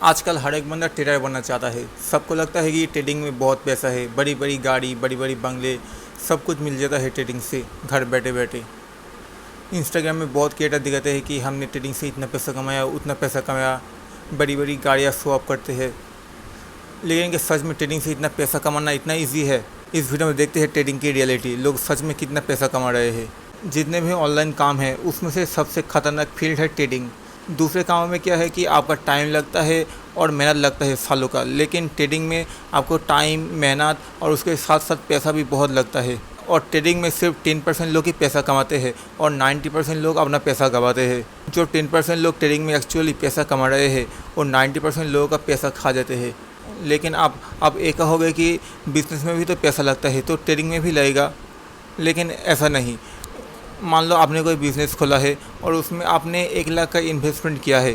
आजकल हर एक बंदा ट्रेडर बनना चाहता है। सबको लगता है कि ट्रेडिंग में बहुत पैसा है, बड़ी बड़ी गाड़ी, बड़ी बड़ी बंगले, सब कुछ मिल जाता है ट्रेडिंग से घर बैठे बैठे। इंस्टाग्राम में बहुत क्रिएटर दिखाते हैं कि हमने ट्रेडिंग से इतना पैसा कमाया, उतना पैसा कमाया, बड़ी बड़ी गाड़ियाँ शो ऑफ करते हैं। लेकिन कि सच में ट्रेडिंग से इतना पैसा कमाना इतना ईजी है? इस वीडियो में देखते हैं ट्रेडिंग की रियलिटी, लोग सच में कितना पैसा कमा रहे हैं। जितने भी ऑनलाइन काम है उसमें से सबसे खतरनाक फील्ड है ट्रेडिंग। दूसरे कामों में क्या है कि आपका टाइम लगता है और मेहनत लगता है सालों का, लेकिन ट्रेडिंग में आपको टाइम, मेहनत और उसके साथ साथ पैसा भी बहुत लगता है। और ट्रेडिंग में सिर्फ 10% लोग ही पैसा कमाते हैं और 90% लोग अपना पैसा गंवाते हैं। जो 10% लोग ट्रेडिंग में एक्चुअली पैसा कमा रहे हैं और 90% लोगों का पैसा खा जाते हैं। लेकिन आप एक कहोगे कि बिज़नेस में भी तो पैसा लगता है तो ट्रेडिंग में भी लगेगा, लेकिन ऐसा नहीं। मान लो आपने कोई बिज़नेस खोला है और उसमें आपने 1 लाख का इन्वेस्टमेंट किया है,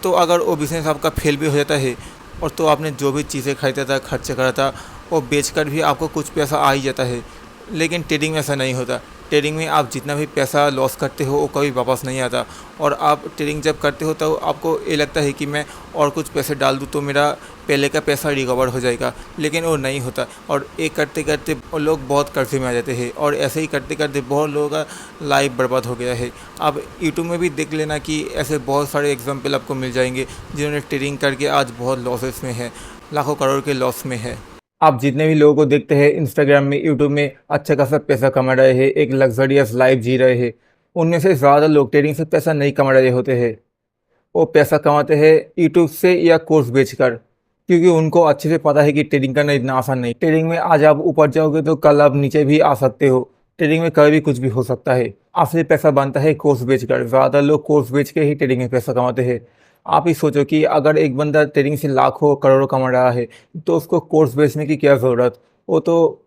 तो अगर वो बिज़नेस आपका फेल भी हो जाता है और तो आपने जो भी चीज़ें खरीदा था, खर्च करा था, वो बेचकर भी आपको कुछ पैसा आ ही जाता है। लेकिन ट्रेडिंग में ऐसा नहीं होता। ट्रेडिंग में आप जितना भी पैसा लॉस करते हो वो कभी वापस नहीं आता। और आप ट्रेडिंग जब करते हो तो आपको ये लगता है कि मैं और कुछ पैसे डाल दूँ तो मेरा पहले का पैसा रिकवर हो जाएगा, लेकिन वो नहीं होता। और ये करते करते वो लोग बहुत कर्जे में आ जाते हैं और ऐसे ही करते करते बहुत लोगों का लाइफ बर्बाद हो गया है। आप यूट्यूब में भी देख लेना कि ऐसे बहुत सारे एग्जाम्पल आपको मिल जाएंगे जिन्होंने ट्रेडिंग करके आज बहुत लॉसेस में है, लाखों करोड़ के लॉस में है। आप जितने भी लोगों को देखते हैं इंस्टाग्राम में, यूट्यूब में अच्छा खासा पैसा कमा रहे हैं, एक लग्जरियस लाइफ जी रहे हैं, उनमें से ज़्यादा लोग ट्रेडिंग से पैसा नहीं कमा रहे होते हैं। वो पैसा कमाते हैं यूट्यूब से या कोर्स बेचकर, क्योंकि उनको अच्छे से पता है कि ट्रेडिंग करना इतना आसान नहीं। ट्रेडिंग में आज आप ऊपर जाओगे तो कल आप नीचे भी आ सकते हो। ट्रेडिंग में कभी भी कुछ भी हो सकता है। असली पैसा बनता है कोर्स बेचकर। ज़्यादा लोग कोर्स बेच के ही ट्रेडिंग में पैसा कमाते हैं। आप ही सोचो कि अगर एक बंदा ट्रेडिंग से लाखों करोड़ों कमा रहा है तो उसको कोर्स बेचने की क्या ज़रूरत? वो तो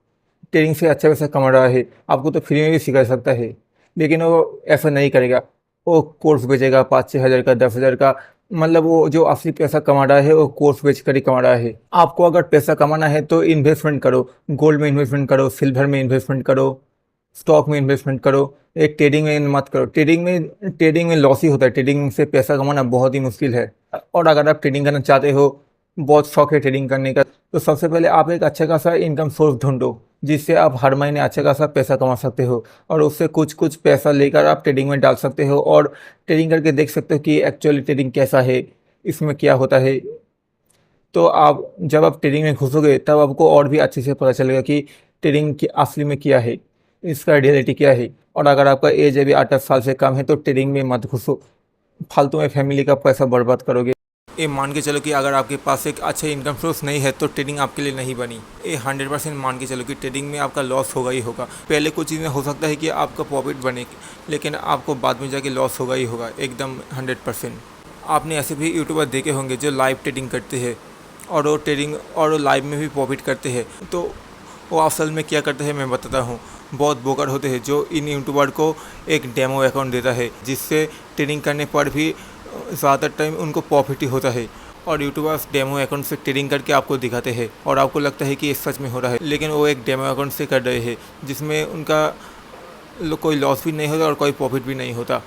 ट्रेडिंग से अच्छा पैसा कमा रहा है, आपको तो फ्री में भी सिखा सकता है। लेकिन वो ऐसा नहीं करेगा। वो कोर्स बेचेगा 5-6 हज़ार का, 10 हज़ार का। मतलब वो जो असली पैसा कमा रहा है वो कोर्स बेच कर ही कमा रहा है। आपको अगर पैसा कमाना है तो इन्वेस्टमेंट करो, गोल्ड में इन्वेस्टमेंट करो, सिल्वर में इन्वेस्टमेंट करो, स्टॉक में इन्वेस्टमेंट करो। एक ट्रेडिंग में मत करो। ट्रेडिंग में लॉस ही होता है। ट्रेडिंग से पैसा कमाना बहुत ही मुश्किल है। और अगर आप ट्रेडिंग करना चाहते हो, बहुत शौक है ट्रेडिंग करने का, तो सबसे पहले आप एक अच्छा खासा इनकम सोर्स ढूंढो जिससे आप हर महीने अच्छा खासा पैसा कमा सकते हो और उससे कुछ कुछ पैसा लेकर आप ट्रेडिंग में डाल सकते हो और ट्रेडिंग करके देख सकते हो कि एक्चुअली ट्रेडिंग कैसा है, इसमें क्या होता है। तो आप जब आप ट्रेडिंग में घुसोगे तब आपको और भी अच्छे से पता चलेगा कि ट्रेडिंग की असली में क्या है, इसका रियलिटी क्या है। और अगर आपका एज अभी 8-10 साल से कम है तो ट्रेडिंग में मत घुसो, फालतू में फैमिली का पैसा बर्बाद करोगे। ये मान के चलो कि अगर आपके पास एक अच्छा इनकम सोर्स नहीं है तो ट्रेडिंग आपके लिए नहीं बनी। ये 100% मान के चलो कि ट्रेडिंग में आपका लॉस होगा ही होगा। पहले कुछ चीज़ें हो सकता है कि आपका प्रॉफिट बने, लेकिन आपको बाद में जाके लॉस होगा ही होगा, एकदम 100%। आपने ऐसे भी यूट्यूबर देखे होंगे जो लाइव ट्रेडिंग करते हैं और वो ट्रेडिंग और लाइव में भी प्रॉफिट करते हैं। तो वो असल में क्या करते हैं मैं बताता हूँ। बहुत बोकर होते हैं जो इन यूट्यूबर को एक डेमो अकाउंट देता है जिससे ट्रेडिंग करने पर भी ज़्यादातर टाइम उनको प्रॉफिट ही होता है। और यूट्यूबर्स डेमो अकाउंट से ट्रेडिंग करके आपको दिखाते हैं और आपको लगता है कि ये सच में हो रहा है, लेकिन वो एक डेमो अकाउंट से कर रहे हैं जिसमें उनका कोई लॉस भी नहीं होता और कोई प्रॉफिट भी नहीं होता।